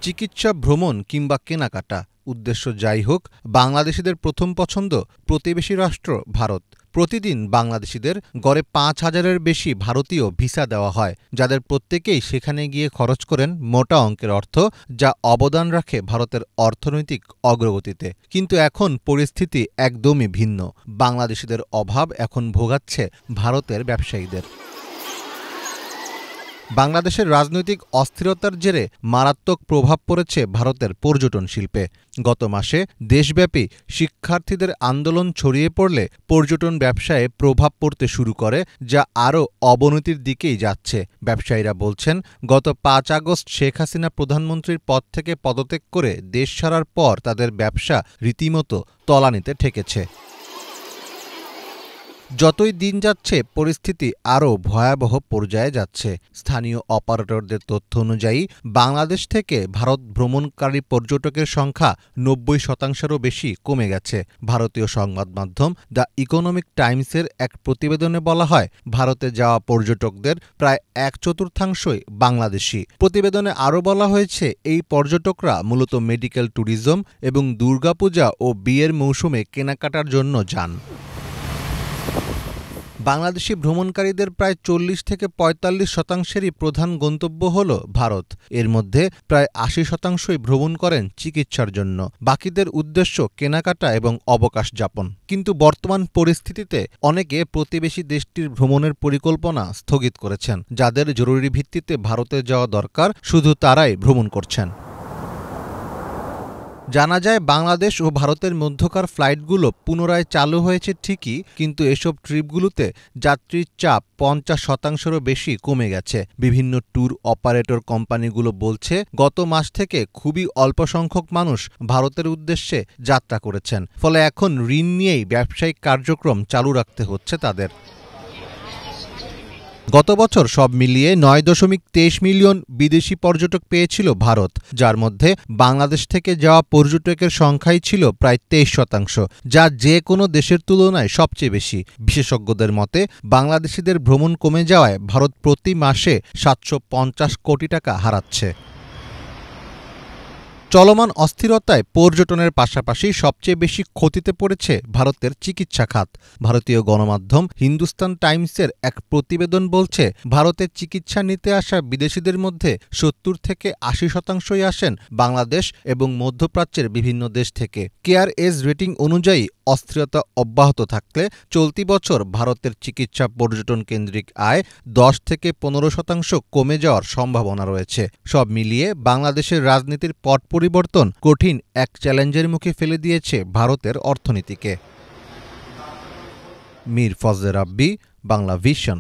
চিকিৎসা, ভ্রমণ কিংবা কেনাকাটা, উদ্দেশ্য যাই হোক, বাংলাদেশিদের প্রথম পছন্দ প্রতিবেশী রাষ্ট্র ভারত। প্রতিদিন বাংলাদেশিদের গড়ে ৫,০০০-এর বেশি ভারতীয় ভিসা দেওয়া হয়, যাদের প্রত্যেকেই সেখানে গিয়ে খরচ করেন মোটা অঙ্কের অর্থ, যা অবদান রাখে ভারতের অর্থনৈতিক অগ্রগতিতে। কিন্তু এখন পরিস্থিতি একদমই ভিন্ন। বাংলাদেশিদের অভাব এখন ভোগাচ্ছে ভারতের ব্যবসায়ীদের। বাংলাদেশের রাজনৈতিক অস্থিরতার জেরে মারাত্মক প্রভাব পড়েছে ভারতের পর্যটন শিল্পে। গত মাসে দেশব্যাপী শিক্ষার্থীদের আন্দোলন ছড়িয়ে পড়লে পর্যটন ব্যবসায়ে প্রভাব পড়তে শুরু করে, যা আরও অবনতির দিকেই যাচ্ছে। ব্যবসায়ীরা বলছেন, গত ৫ আগস্ট শেখ হাসিনা প্রধানমন্ত্রীর পদ থেকে পদত্যাগ করে দেশ ছাড়ার পর তাদের ব্যবসা রীতিমতো তলানিতে ঠেকেছে। যতই দিন যাচ্ছে পরিস্থিতি আরও ভয়াবহ পর্যায়ে যাচ্ছে। স্থানীয় অপারেটরদের তথ্য অনুযায়ী বাংলাদেশ থেকে ভারত ভ্রমণকারী পর্যটকের সংখ্যা ৯০%-এরও বেশি কমে গেছে। ভারতীয় সংবাদ মাধ্যম দ্য ইকোনমিক টাইমসের এক প্রতিবেদনে বলা হয়, ভারতে যাওয়া পর্যটকদের প্রায় ১/৪ বাংলাদেশি। প্রতিবেদনে আরও বলা হয়েছে, এই পর্যটকরা মূলত মেডিকেল ট্যুরিজম এবং দুর্গাপূজা ও বিয়ের মৌসুমে কেনাকাটার জন্য যান। বাংলাদেশি ভ্রমণকারীদের প্রায় ৪০-৪৫%-এরই প্রধান গন্তব্য হল ভারত। এর মধ্যে প্রায় ৮০%ই ভ্রমণ করেন চিকিৎসার জন্য। বাকিদের উদ্দেশ্য কেনাকাটা এবং অবকাশ যাপন। কিন্তু বর্তমান পরিস্থিতিতে অনেকে প্রতিবেশী দেশটির ভ্রমণের পরিকল্পনা স্থগিত করেছেন। যাদের জরুরি ভিত্তিতে ভারতে যাওয়া দরকার, শুধু তারাই ভ্রমণ করছেন। জানা যায়, বাংলাদেশ ও ভারতের মধ্যকার ফ্লাইটগুলো পুনরায় চালু হয়েছে ঠিকই, কিন্তু এসব ট্রিপগুলোতে যাত্রীর চাপ ৫০%-এরও বেশি কমে গেছে। বিভিন্ন ট্যুর অপারেটর কোম্পানিগুলো বলছে, গত মাস থেকে খুবই অল্প সংখ্যক মানুষ ভারতের উদ্দেশ্যে যাত্রা করেছেন। ফলে এখন ঋণ নিয়েই ব্যবসায়িক কার্যক্রম চালু রাখতে হচ্ছে তাদের। গত বছর সব মিলিয়ে ৯.২৩ মিলিয়ন বিদেশি পর্যটক পেয়েছিল ভারত, যার মধ্যে বাংলাদেশ থেকে যাওয়া পর্যটকের সংখ্যাই ছিল প্রায় ২৩%, যা যে কোনো দেশের তুলনায় সবচেয়ে বেশি। বিশেষজ্ঞদের মতে, বাংলাদেশিদের ভ্রমণ কমে যাওয়ায় ভারত প্রতি মাসে ৭৫০ কোটি টাকা হারাচ্ছে। চলমান অস্থিরতায় পর্যটনের পাশাপাশি সবচেয়ে বেশি ক্ষতিতে পড়েছে ভারতের চিকিৎসা খাত। ভারতীয় গণমাধ্যম হিন্দুস্তান টাইমসের এক প্রতিবেদন বলছে, ভারতে চিকিৎসা নিতে আসা বিদেশিদের মধ্যে ৭০-৮০%ই আসেন বাংলাদেশ এবং মধ্যপ্রাচ্যের বিভিন্ন দেশ থেকে। কেয়ার এজ রেটিং অনুযায়ী অস্থিরতা অব্যাহত থাকলে চলতি বছর ভারতের চিকিৎসা পর্যটন কেন্দ্রিক আয় ১০-১৫% কমে যাওয়ার সম্ভাবনা রয়েছে। সব মিলিয়ে বাংলাদেশের রাজনীতির পট পরিবর্তন কঠিন এক চ্যালেঞ্জের মুখে ফেলে দিয়েছে ভারতের অর্থনীতিকে। মীর ফজলে রাব্বী, বাংলা ভিশন।